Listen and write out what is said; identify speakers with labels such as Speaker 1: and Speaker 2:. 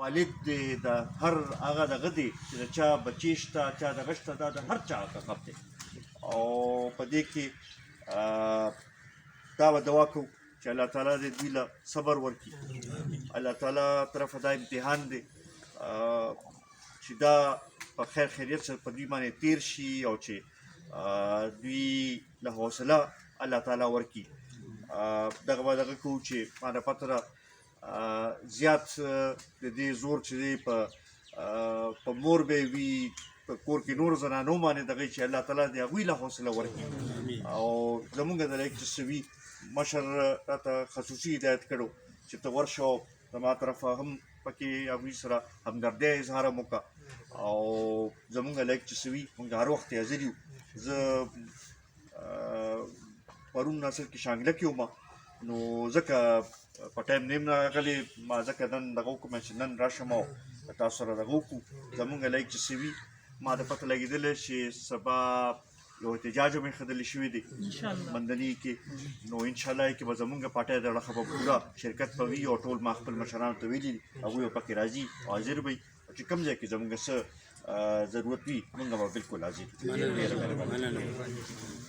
Speaker 1: والد دی د هر هغه دغه دی چې د چا بچی شته چا دغه شته دا د هر چا عقب دی او په دې کې دا به دعا کوو چې الله تعالی دې دوی له صبر ورکړي الله تعالی طرفه دا امتحان دی چې دا په خیر خیریت سره په دوی باندې تیر شي او چې دوی له حوصله الله تعالی ورکړي دغه به دغه کوو چې ما نه پته ده زیات د دې زور چې دی په مور به وي په کور کې نور زنانو باندې دغه چې الله تعالی دې هغوی له حوصله ورکړي او زمونږ د لایق چې سوي مشر راته خصوصي هدایت کړو چې ته ورشه او زما طرفه هم پکې هغوی سره همدردۍ اظهار هم وکړه او زمونږ لایق چې سوي مونږ هر وخت حاضر یو زه پرون ناصر کې شانګله کې وم نو ځکه په ټایم نیم نه راغلی ما ځکه نن دغه وکړم چې نن راشم او تاسو سره دغه وکړو زمونږ لایق چې سوي ما د پته لګېدلی چې سبا یو احتجاج هم ایښودلی شوی دی مندني کې نو انشاءالله کې به زمونږ پارټۍ د اړخه به پوره شرکت به وي او ټول ما خپل مشرانو ته ویلي دي هغوی به پکې راځي او حاضر به وي چې کوم ځای کې زمونږ څه ضرورت وي مونږ به بالکل حاضر یو ډېره مهرباني